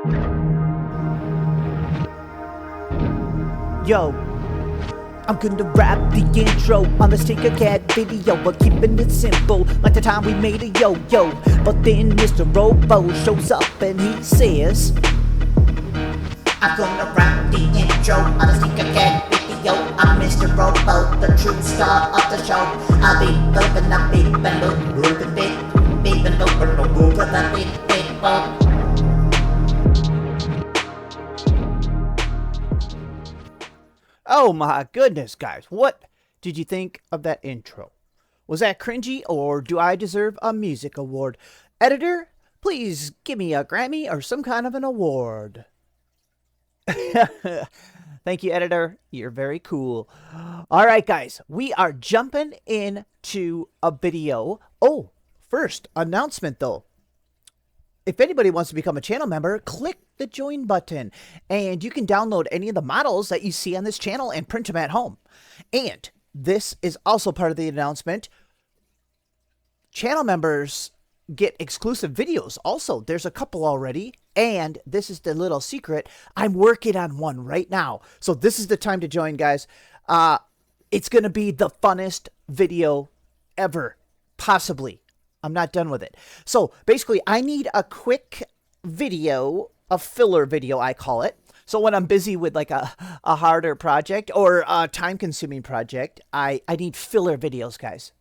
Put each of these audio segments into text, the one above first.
Yo, I'm gonna rap the intro on this Tinkercad video. We're keeping it simple, like the time we made a yo-yo. But then Mr. Robo shows up and he says, I'm gonna rap the intro on this Tinkercad video. I'm Mr. Robo, the true star of the show. I'll be moving up, beep and moving beep and moving the beep. Oh my goodness, guys. What did you think of that intro? Was that cringy, or do I deserve a music award? Editor, please give me a Grammy or some kind of an award. Thank you, editor. You're very cool. All right, guys. We are jumping into a video. Oh, first, announcement, though. If anybody wants to become a channel member, click the join button, and you can download any of the models that you see on this channel and print them at home. And this is also part of the announcement. Channel members get exclusive videos. Also, there's a couple already, and this is the little secret. I'm working on one right now. So this is the time to join, guys. It's going to be the funnest video ever, possibly. I'm not done with it. So basically, I need a quick video, a filler video, I call it. So when I'm busy with like a harder project or a time-consuming project, I need filler videos, guys.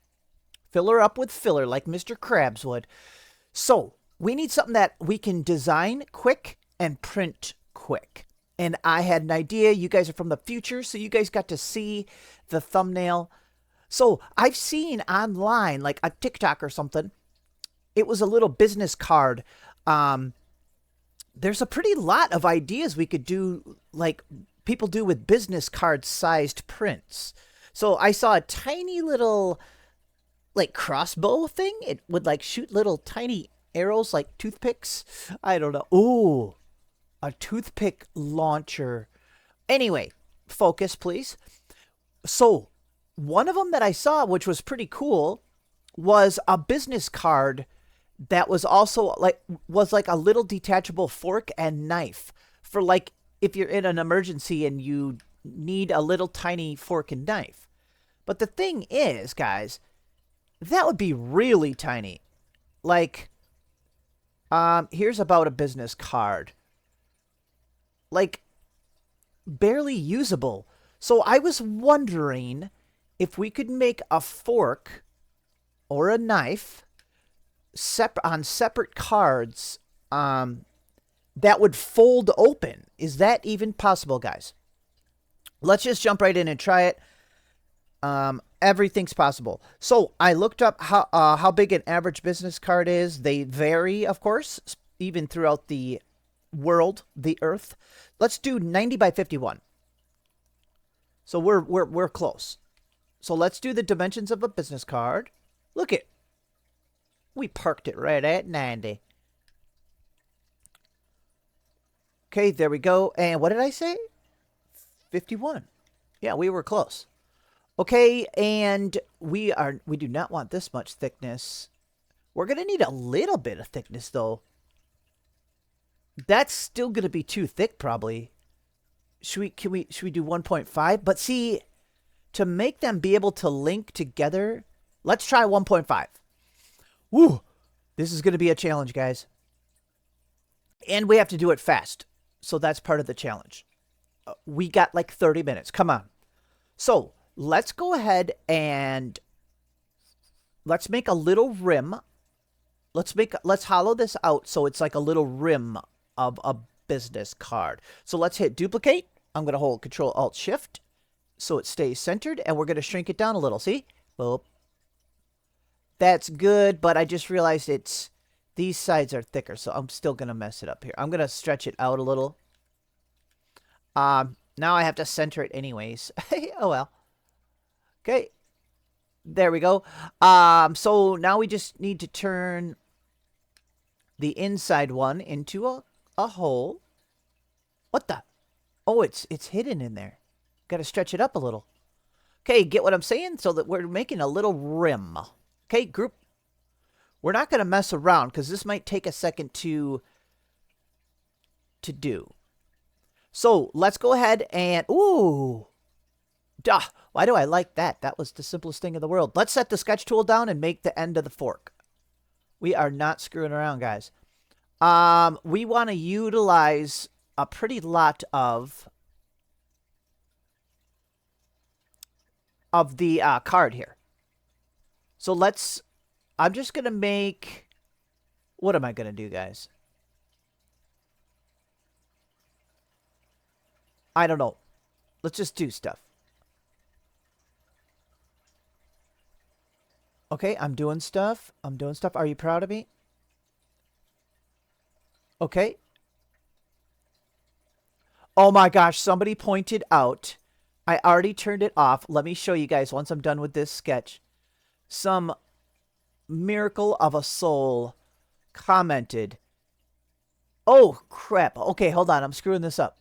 Filler up with filler like Mr. Krabs would. So we need something that we can design quick and print quick. And I had an idea. You guys are from the future, so you guys got to see the thumbnail. So I've seen online, like a TikTok or something, it was a little business card. There's a pretty lot of ideas we could do, like people do with business card sized prints. So I saw a tiny little like crossbow thing. It would like shoot little tiny arrows like toothpicks. I don't know. Ooh, a toothpick launcher. Anyway, focus, please. So one of them that I saw, which was pretty cool, was a business card that was also like a little detachable fork and knife for like if you're in an emergency and you need a little tiny fork and knife. But the thing is, guys, that would be really tiny. Like, here's about a business card. Like, barely usable. So I was wondering if we could make a fork or a knife on separate cards that would fold open. Is that even possible, guys? Let's just jump right in and try it. Everything's possible. So I looked up how big an average business card is. They vary, of course, even throughout the world, the earth. Let's do 90 by 51. So we're close. So let's do the dimensions of a business card. Look it. We parked it right at 90. Okay, there we go. And what did I say? 51. Yeah, we were close. Okay, and we do not want this much thickness. We're going to need a little bit of thickness, though. That's still going to be too thick, probably. Should we do 1.5? But see, to make them be able to link together, let's try 1.5. Woo! This is going to be a challenge, guys. And we have to do it fast. So that's part of the challenge. We got like 30 minutes. Come on. So let's go ahead and let's make a little rim. Let's hollow this out so it's like a little rim of a business card. So let's hit duplicate. I'm going to hold Control-Alt-Shift so it stays centered, and we're going to shrink it down a little. See? Boop. That's good, but I just realized these sides are thicker, so I'm still going to mess it up here. I'm going to stretch it out a little. Now I have to center it anyways. Oh, well. Okay. There we go. So now we just need to turn the inside one into a hole. What the? Oh, it's hidden in there. Got to stretch it up a little. Okay, get what I'm saying? So that we're making a little rim. Okay, group. We're not going to mess around because this might take a second to to do. So let's go ahead and, ooh, duh, why do I like that? That was the simplest thing in the world. Let's set the sketch tool down and make the end of the fork. We are not screwing around, guys. We want to utilize a pretty lot of the card here. So I'm just going to make, what am I going to do, guys? I don't know. Let's just do stuff. Okay, I'm doing stuff. Are you proud of me? Okay. Oh my gosh, somebody pointed out. I already turned it off. Let me show you guys once I'm done with this sketch. Some miracle of a soul commented. Oh, crap. Okay, hold on. I'm screwing this up.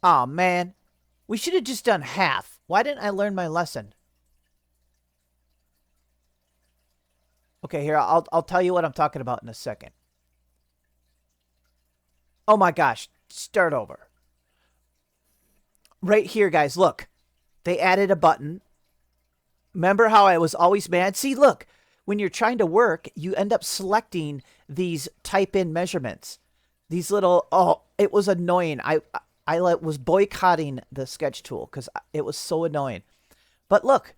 Oh, man. We should have just done half. Why didn't I learn my lesson? Okay, here, I'll tell you what I'm talking about in a second. Oh my gosh, start over. Right here, guys, look. They added a button. Remember how I was always mad? See, look, when you're trying to work, you end up selecting these type-in measurements. These little, oh, it was annoying. I was boycotting the sketch tool because it was so annoying. But look,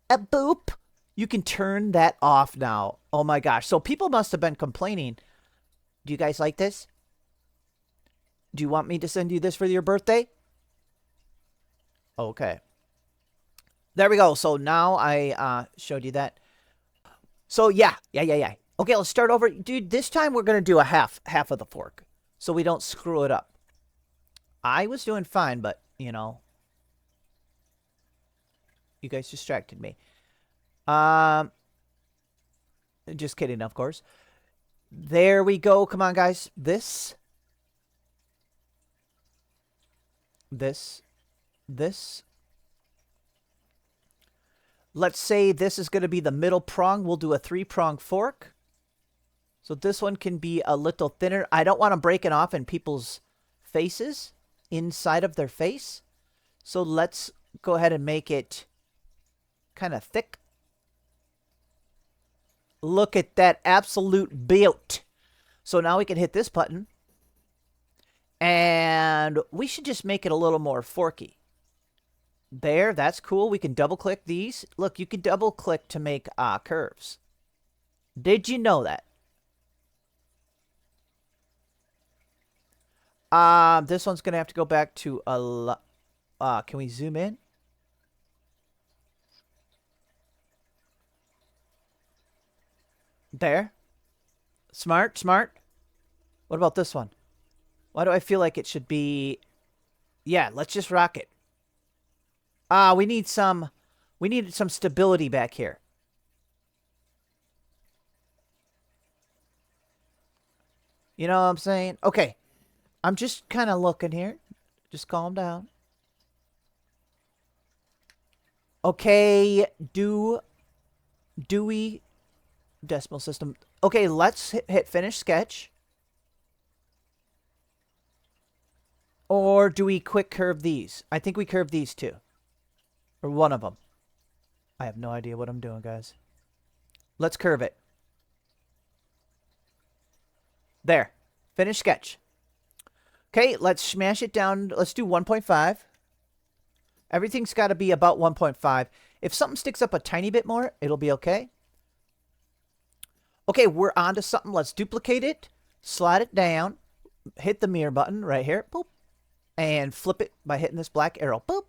a boop. You can turn that off now. Oh my gosh. So people must have been complaining. Do you guys like this? Do you want me to send you this for your birthday? Okay. There we go. So now I showed you that. So yeah. Okay, let's start over. Dude, this time we're going to do a half of the fork so we don't screw it up. I was doing fine, but, you know, you guys distracted me. Just kidding, of course. There we go. Come on, guys. This. Let's say this is going to be the middle prong. We'll do a 3-prong fork. So this one can be a little thinner. I don't want them breaking off in people's faces, inside of their face. So let's go ahead and make it kind of thick. Look at that absolute build. So now we can hit this button. And we should just make it a little more forky. There, that's cool. We can double click these. Look, you can double click to make curves. Did you know that? This one's going to have to go back to can we zoom in? There. Smart. What about this one? Why do I feel like it should be... Yeah, let's just rock it. We needed some stability back here. You know what I'm saying? Okay. I'm just kind of looking here. Just calm down. Okay, Dewey Decimal System. Okay, let's hit finish sketch. Or do we quick curve these? I think we curve these two. Or one of them. I have no idea what I'm doing, guys. Let's curve it. There. Finish sketch. Okay, let's smash it down. Let's do 1.5. Everything's got to be about 1.5. If something sticks up a tiny bit more, it'll be okay. Okay, we're on to something. Let's duplicate it. Slide it down. Hit the mirror button right here. Boop. And flip it by hitting this black arrow. Boop.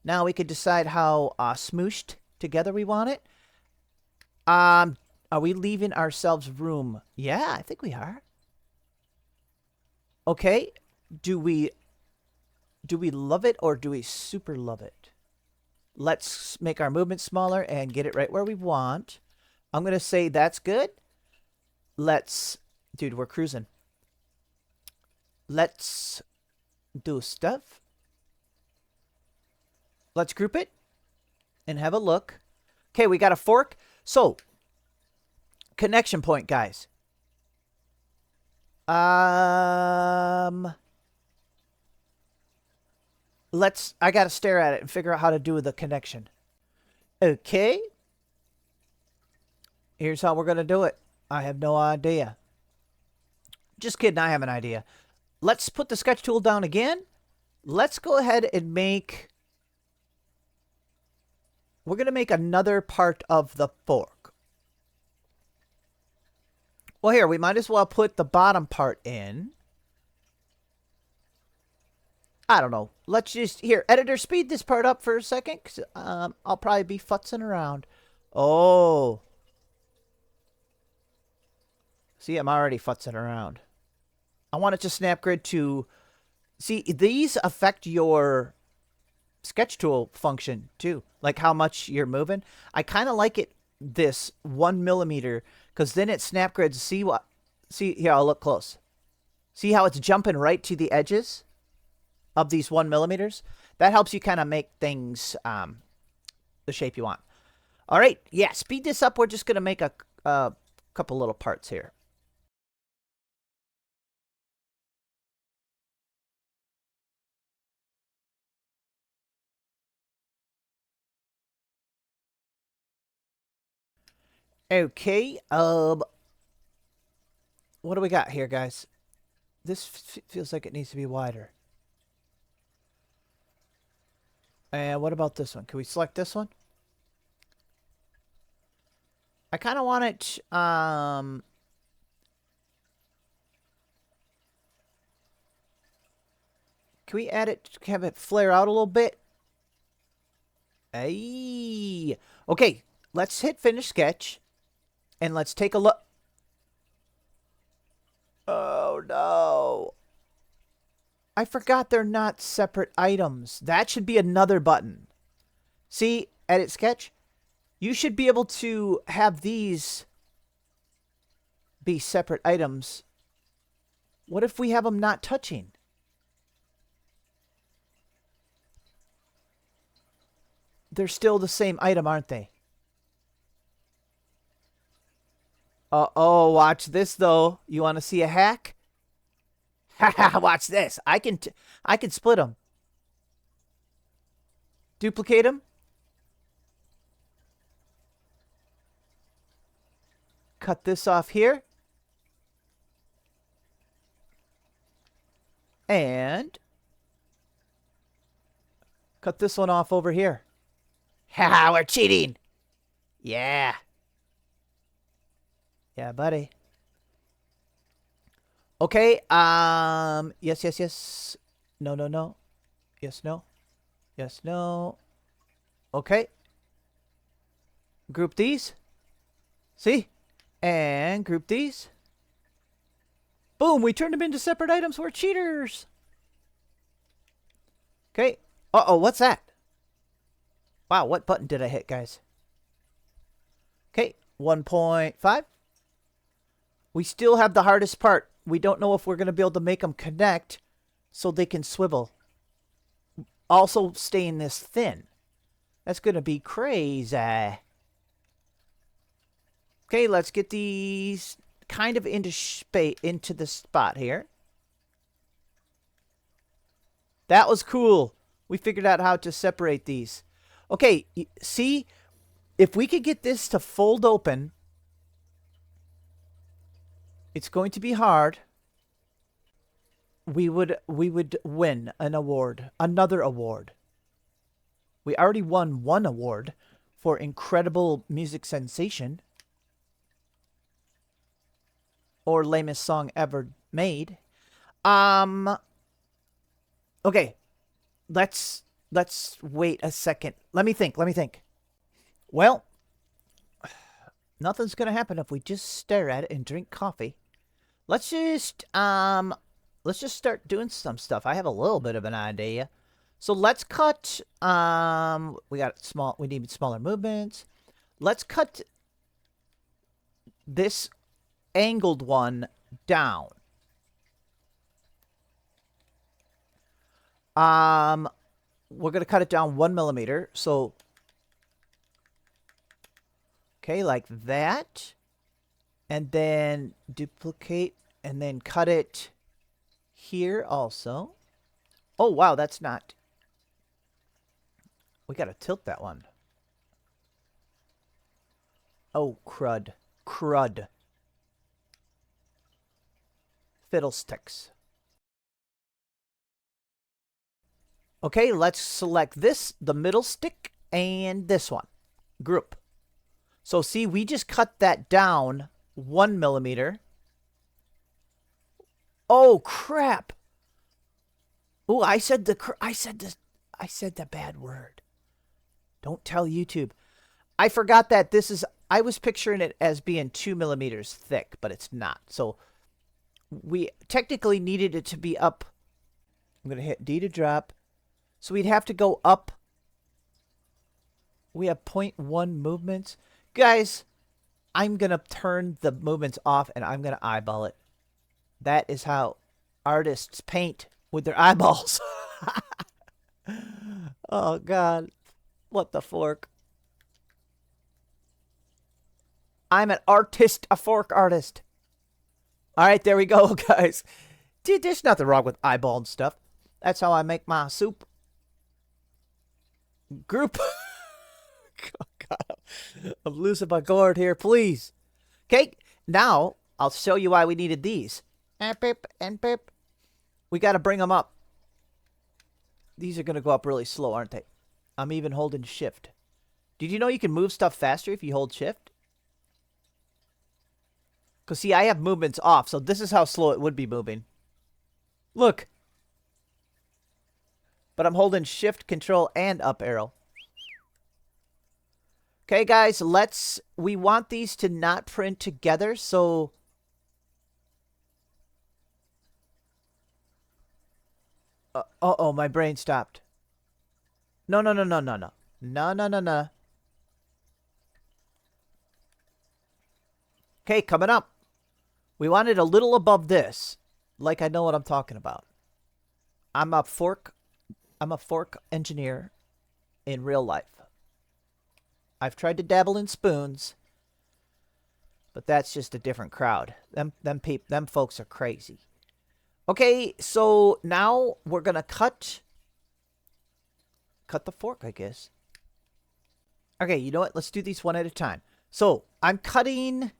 Now we can decide how smooshed together we want it. Are we leaving ourselves room? Yeah, I think we are. Okay. Do we love it or do we super love it? Let's make our movement smaller and get it right where we want. I'm going to say that's good. Dude, we're cruising. Let's do stuff. Let's group it and have a look. Okay, we got a fork. So, connection point, guys. Um, I gotta stare at it and figure out how to do the connection. Okay. Here's how we're gonna do it. I have no idea. Just kidding, I have an idea. Let's put the sketch tool down again. Let's go ahead and make... We're gonna make another part of the fork. Well, here, we might as well put the bottom part in. I don't know. Let's just... Here, editor, speed this part up for a second. Cause, I'll probably be futzing around. Oh. See, I'm already futzing around. I want it to snap grid to... See, these affect your sketch tool function, too. Like how much you're moving. I kind of like it, this 1 millimeter, because then it snap grids. See what... See, here, I'll look close. See how it's jumping right to the edges of these 1 millimeters? That helps you kind of make things the shape you want. All right, yeah, speed this up. We're just going to make a couple little parts here. Okay, what do we got here, guys? This feels like it needs to be wider. And what about this one? Can we select this one? I kind of want it, can we add it, have it flare out a little bit? Ay. Okay, let's hit finish sketch. And let's take a look. Oh, no. I forgot they're not separate items. That should be another button. See, edit sketch. You should be able to have these be separate items. What if we have them not touching? They're still the same item, aren't they? Oh, watch this though. You want to see a hack? Watch this. I can split them. Duplicate them. Cut this off here. And cut this one off over here. Ha, we're cheating. Yeah. Yeah, buddy. Okay, yes, yes, yes. No, no, no. Yes, no. Yes, no. Okay. Group these. See? And group these. Boom, we turned them into separate items. We're cheaters. Okay. Uh-oh, what's that? Wow, what button did I hit, guys? Okay, 1.5. We still have the hardest part. We don't know if we're going to be able to make them connect so they can swivel. Also staying this thin. That's going to be crazy. Okay, let's get these kind of into the spot here. That was cool. We figured out how to separate these. Okay, see, if we could get this to fold open, it's going to be hard. We would win an award, another award. We already won one award for incredible music sensation or lamest song ever made. Okay. Let's wait a second. Let me think. Well, nothing's gonna happen if we just stare at it and drink coffee. Let's just start doing some stuff. I have a little bit of an idea. So let's cut we need smaller movements. Let's cut this angled one down. We're gonna cut it down 1 millimeter. So okay, like that. And then duplicate And then cut it here also. Oh, wow, that's not... We gotta tilt that one. Oh, crud. Crud. Fiddlesticks. Okay, let's select this, the middle stick, and this one. Group. So see, we just cut that down 1 millimeter. Oh, crap. Oh, I said the bad word. Don't tell YouTube. I forgot that this is, I was picturing it as being 2 millimeters thick, but it's not. So we technically needed it to be up. I'm going to hit D to drop. So we'd have to go up. We have 0.1 movements. Guys, I'm going to turn the movements off and I'm going to eyeball it. That is how artists paint, with their eyeballs. Oh, God. What the fork? I'm an artist, a fork artist. All right, there we go, guys. Dude, there's nothing wrong with eyeballing stuff. That's how I make my soup. Group. Oh, God. I'm losing my gourd here, please. Okay, now I'll show you why we needed these. And pip, and pip. We got to bring them up. These are going to go up really slow, aren't they? I'm even holding shift. Did you know you can move stuff faster if you hold shift? Because, see, I have movements off, so this is how slow it would be moving. Look. But I'm holding shift, control, and up arrow. Okay, guys, we want these to not print together, so... Uh-oh, my brain stopped. No. No. Okay, coming up. We want it a little above this. Like I know what I'm talking about. I'm a fork engineer in real life. I've tried to dabble in spoons, but that's just a different crowd. Them folks are crazy. Okay, so now we're gonna cut the fork, I guess. Okay, you know what? Let's do these one at a time. So I'm cutting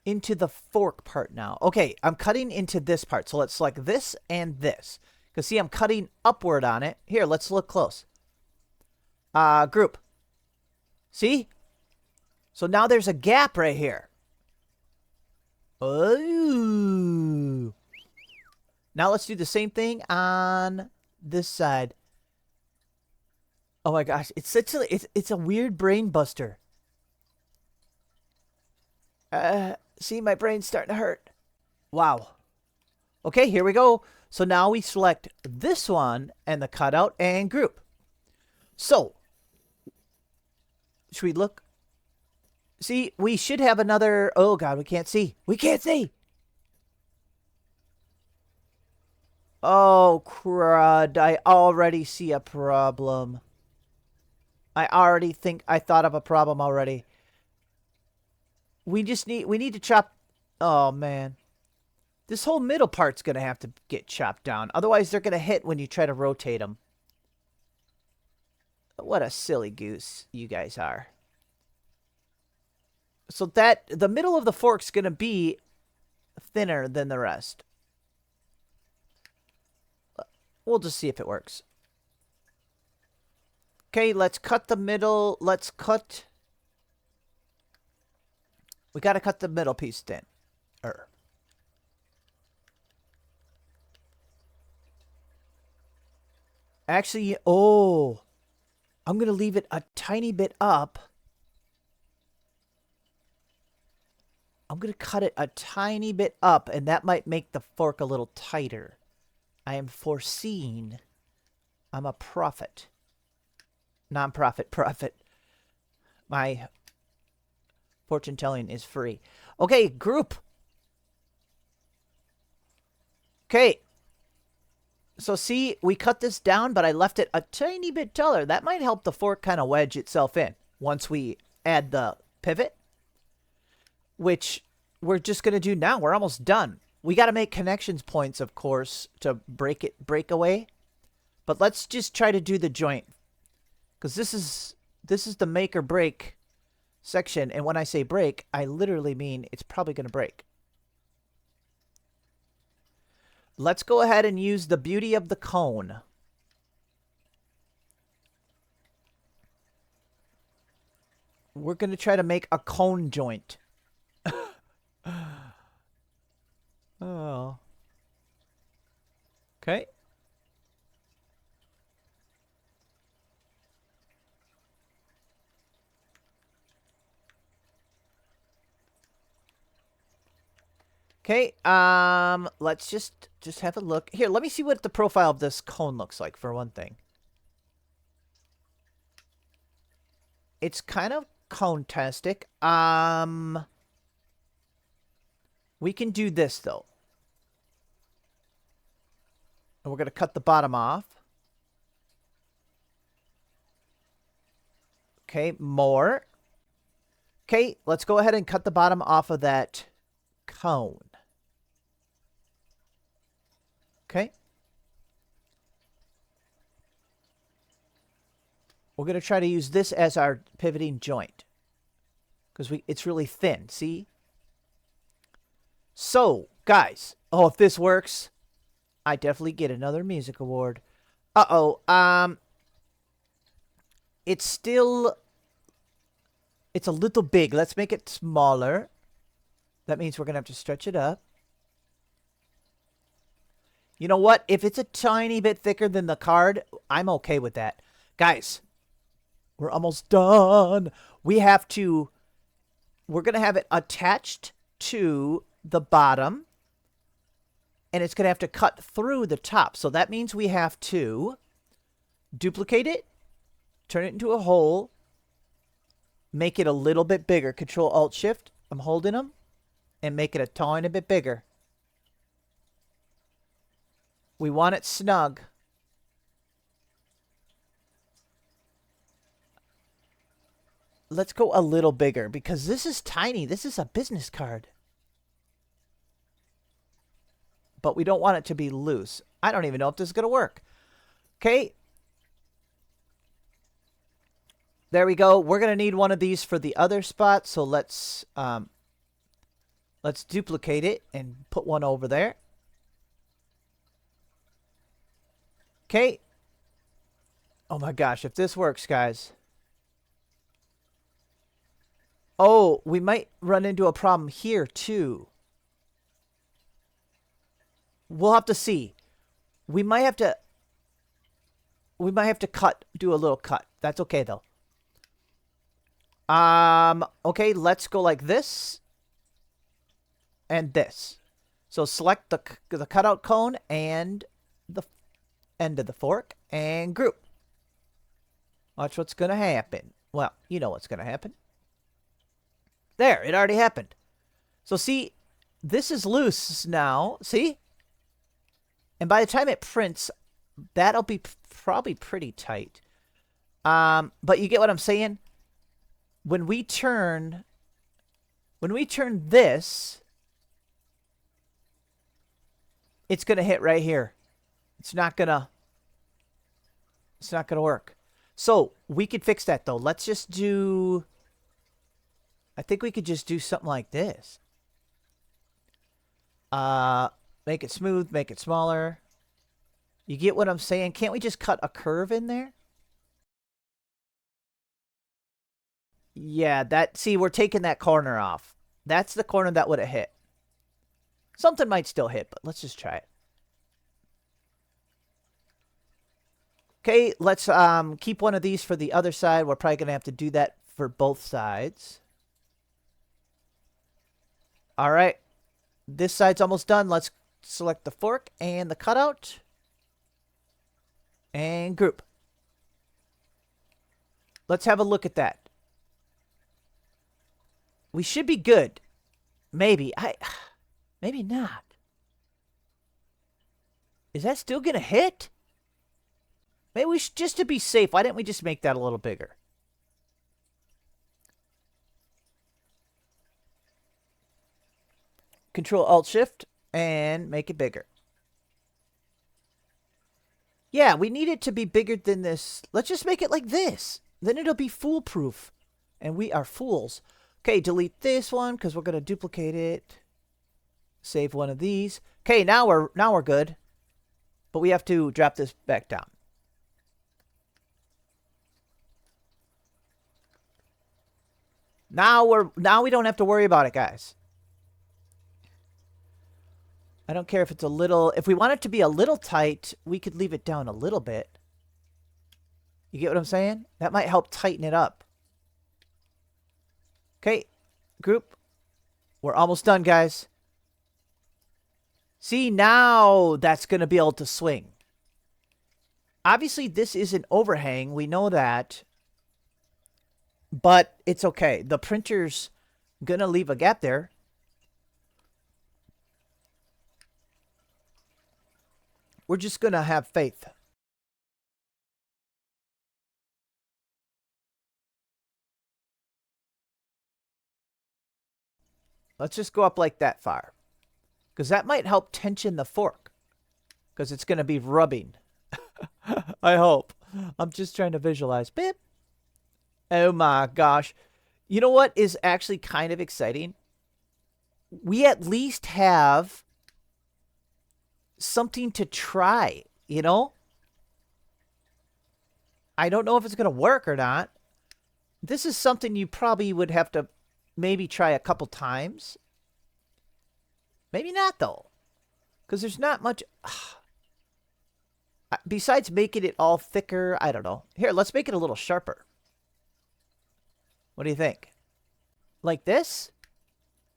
into the fork part now. Okay, I'm cutting into this part. So let's select this and this. Because see, I'm cutting upward on it. Here, let's look close. Group. See? So now there's a gap right here. Oh. Now let's do the same thing on this side. Oh my gosh, it's a weird brain buster. See, my brain's starting to hurt. Wow. Okay, here we go. So now we select this one and the cutout and group. So, should we look? See, we should have another... Oh, God, we can't see. We can't see! Oh, crud. I already see a problem. I already think I thought of a problem already. We need to chop... Oh, man. This whole middle part's going to have to get chopped down. Otherwise, they're going to hit when you try to rotate them. What a silly goose you guys are. So the middle of the fork's going to be thinner than the rest. We'll just see if it works. Okay, let's cut the middle. Let's cut... We got to cut the middle piece thin. Actually, oh... I'm going to leave it a tiny bit up. I'm going to cut it a tiny bit up, and that might make the fork a little tighter. I am foreseeing. I'm a prophet. Non-profit prophet. My fortune telling is free. Okay, group. Okay. So see, we cut this down, but I left it a tiny bit taller. That might help the fork kind of wedge itself in once we add the pivot, which we're just going to do now. We're almost done. We got to make connections points, of course, to break away. But let's just try to do the joint. Because this is the make or break section. And when I say break, I literally mean it's probably going to break. Let's go ahead and use the beauty of the cone. We're going to try to make a cone joint. Oh. Okay. Okay, let's just have a look. Here, let me see what the profile of this cone looks like, for one thing. It's kind of cone-tastic. We can do this, though. And we're going to cut the bottom off. Okay, more. Okay, let's go ahead and cut the bottom off of that cone. Okay. We're going to try to use this as our pivoting joint. Because it's really thin, see? So, guys. Oh, if this works, I definitely get another music award. Uh-oh. It's still... It's a little big. Let's make it smaller. That means we're going to have to stretch it up. You know what? If it's a tiny bit thicker than the card, I'm okay with that. Guys, we're almost done. We're going to have it attached to the bottom. And it's going to have to cut through the top. So that means we have to duplicate it, turn it into a hole, make it a little bit bigger. Control-Alt-Shift. I'm holding them. And make it a tiny bit bigger. We want it snug. Let's go a little bigger because this is tiny. This is a business card. But we don't want it to be loose. I don't even know if this is going to work. Okay. There we go. We're going to need one of these for the other spot. So let's duplicate it and put one over there. Okay. Oh my gosh, if this works, guys. Oh, we might run into a problem here too. We'll have to see. We might have to do a little cut. That's okay though. Okay, let's go like this. And this. So select the cutout cone and the end of the fork and group. Watch what's going to happen. Well, you know what's going to happen. There, it already happened. So see, this is loose now. See? And by the time it prints, that'll be probably pretty tight. But you get what I'm saying? When we turn this, it's going to hit right here. It's not going to work. So, we could fix that though. Let's just do, I think we could just do something like this. Make it smooth, make it smaller. You get what I'm saying? Can't we just cut a curve in there? Yeah, see, we're taking that corner off. That's the corner that would have hit. Something might still hit, but let's just try it. Okay, let's keep one of these for the other side. We're probably going to have to do that for both sides. All right. This side's almost done. Let's select the fork and the cutout. And group. Let's have a look at that. We should be good. Maybe. Maybe not. Is that still going to hit? Maybe we should, just to be safe, why didn't we just make that a little bigger? Control Alt Shift and make it bigger. Yeah, we need it to be bigger than this. Let's just make it like this. Then it'll be foolproof. And we are fools. Okay, delete this one because we're going to duplicate it. Save one of these. Okay, now we're good. But we have to drop this back down. Now we don't have to worry about it, guys. I don't care if it's a little... If we want it to be a little tight, we could leave it down a little bit. You get what I'm saying? That might help tighten it up. Okay, group. We're almost done, guys. See, now that's going to be able to swing. Obviously, this is an overhang. We know that. But it's okay. The printer's going to leave a gap there. We're just going to have faith. Let's just go up like that far. Because that might help tension the fork. Because it's going to be rubbing. I hope. I'm just trying to visualize. Beep. Oh my gosh. You know what is actually kind of exciting? We at least have something to try, you know? I don't know if it's going to work or not. This is something you probably would have to maybe try a couple times. Maybe not, though. Because there's not much... Besides making it all thicker, I don't know. Here, let's make it a little sharper. What do you think? Like this?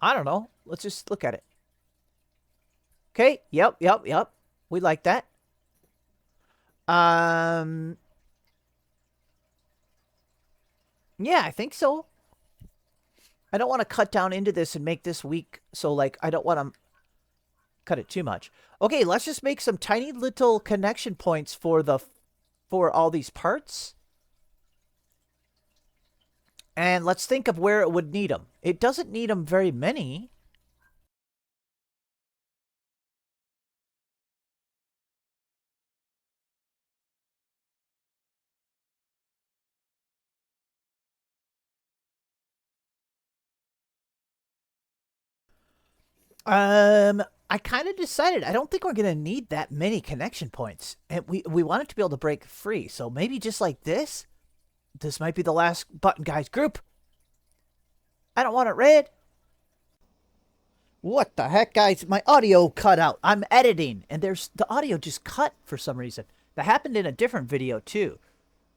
I don't know. Let's just look at it. Okay. Yep. We like that. Yeah, I think so. I don't want to cut down into this and make this weak. So, like, I don't want to cut it too much. Okay, let's just make some tiny little connection points for all these parts. And let's think of where it would need them. It doesn't need them very many. I kind of decided I don't think we're going to need that many connection points. And we want it to be able to break free. So maybe just like this. This might be the last button, guys. Group. I don't want it red. What the heck, guys? My audio cut out. I'm editing, and the audio just cut for some reason. That happened in a different video, too.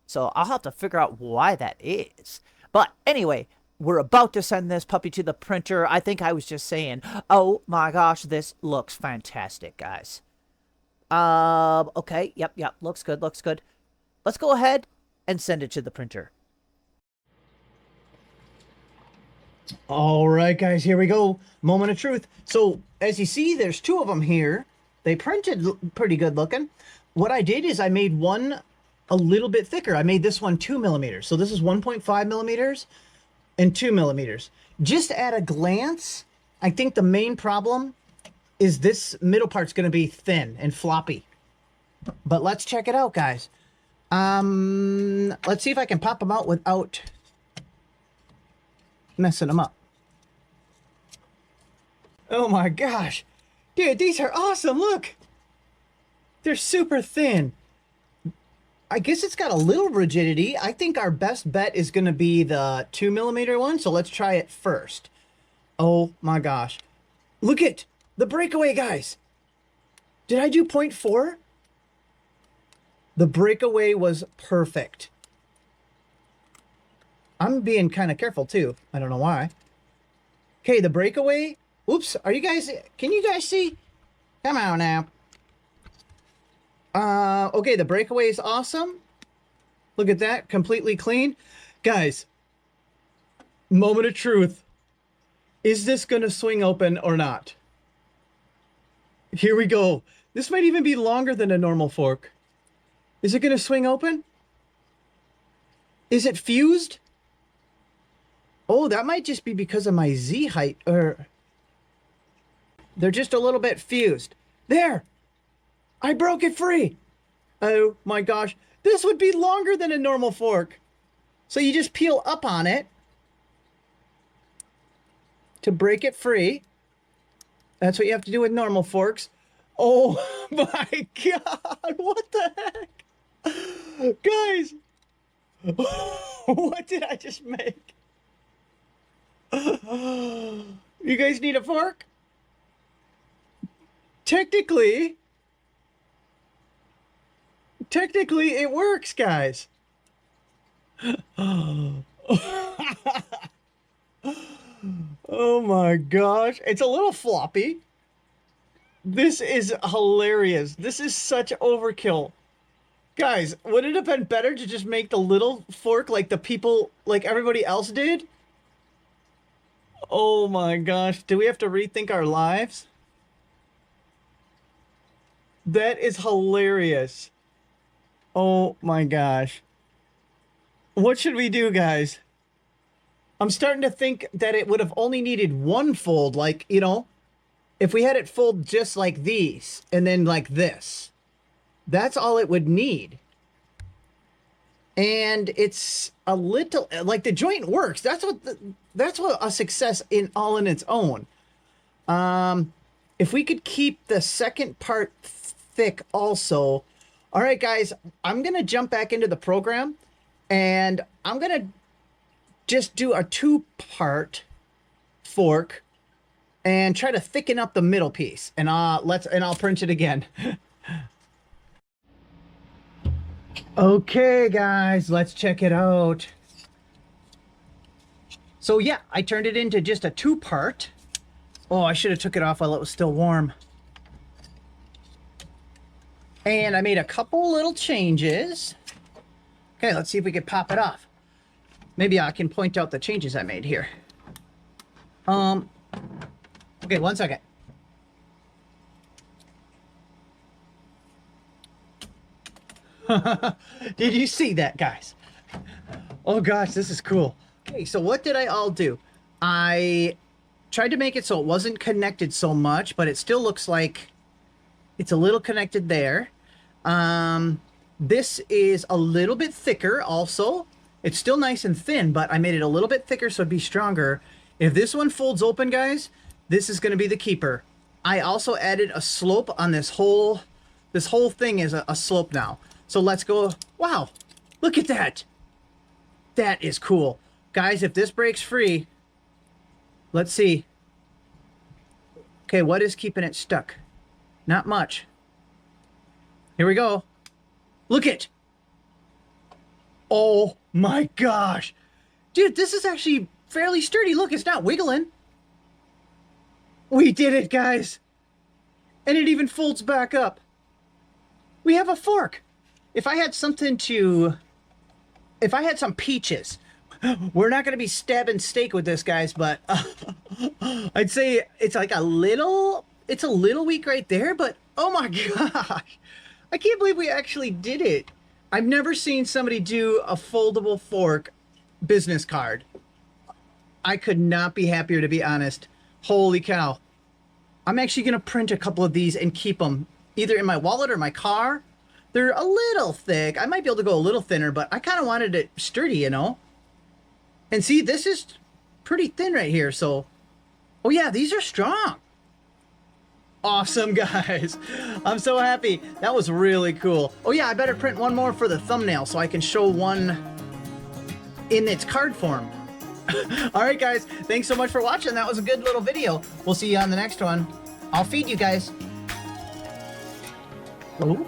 So I'll have to figure out why that is. But anyway, we're about to send this puppy to the printer. I think I was just saying, oh my gosh, this looks fantastic, guys. Okay, yep, looks good. Let's go ahead and send it to the printer. All right, guys, here we go. Moment of truth. So, as you see, there's two of them here. They printed pretty good looking. What I did is I made one a little bit thicker. I made this one 2 millimeters. So this is 1.5 millimeters and 2 millimeters. Just at a glance, I think the main problem is this middle part's going to be thin and floppy. But let's check it out, guys. Let's see if I can pop them out without messing them up. Oh my gosh. Dude, these are awesome. Look. They're super thin. I guess it's got a little rigidity. I think our best bet is going to be the 2 millimeter one. So let's try it first. Oh my gosh. Look at the breakaway, guys. Did I do 0.4? The breakaway was perfect. I'm being kind of careful too. I don't know why. Okay, the breakaway. Oops, are you guys, can you guys see? Come on now. Okay, the breakaway is awesome. Look at that, completely clean. Guys, moment of truth. Is this going to swing open or not? Here we go. This might even be longer than a normal fork. Is it going to swing open? Is it fused? Oh, that might just be because of my Z height. They're just a little bit fused. There! I broke it free! Oh my gosh. This would be longer than a normal fork. So you just peel up on it to break it free. That's what you have to do with normal forks. Oh my God, what the heck? Guys, what did I just make? You guys need a fork? Technically, it works, guys. Oh my gosh. It's a little floppy. This is hilarious. This is such overkill. Guys, would it have been better to just make the little fork like the people, like everybody else did? Oh my gosh. Do we have to rethink our lives? That is hilarious. Oh my gosh. What should we do, guys? I'm starting to think that it would have only needed one fold, like, you know, if we had it fold just like these and then like this. That's all it would need. And it's a little, like, the joint works. That's what a success in its own. If we could keep the second part thick also. All right, guys, I'm going to jump back into the program and I'm going to just do a 2-part fork and try to thicken up the middle piece. And I'll print it again. Okay, guys, let's check it out. So yeah, I turned it into just a 2-part. Oh, I should have took it off while it was still warm. And I made a couple little changes. Okay, let's see if we can pop it off. Maybe I can point out the changes I made here. Okay, 1 second. Did you see that, guys? Oh gosh, this is cool. Okay, so what did I all do? I tried to make it so it wasn't connected so much, but it still looks like it's a little connected there. This is a little bit thicker also. It's still nice and thin, but I made it a little bit thicker so it'd be stronger. If this one folds open, guys, this is going to be the keeper. I also added a slope on this whole thing is a slope now. So let's go. Wow, look at that. That is cool. Guys, if this breaks free, let's see. Okay, what is keeping it stuck? Not much. Here we go. Look it. Oh my gosh. Dude, this is actually fairly sturdy. Look, it's not wiggling. We did it, guys. And it even folds back up. We have a fork. If I had some peaches, we're not going to be stabbing steak with this, guys, but I'd say it's like it's a little weak right there, but oh my gosh. I can't believe we actually did it. I've never seen somebody do a foldable fork business card. I could not be happier, to be honest. Holy cow. I'm actually going to print a couple of these and keep them either in my wallet or my car. They're a little thick. I might be able to go a little thinner, but I kind of wanted it sturdy, you know? And see, this is pretty thin right here, so... Oh yeah, these are strong. Awesome, guys. I'm so happy. That was really cool. Oh yeah, I better print one more for the thumbnail so I can show one in its card form. All right, guys. Thanks so much for watching. That was a good little video. We'll see you on the next one. I'll feed you guys. Oh.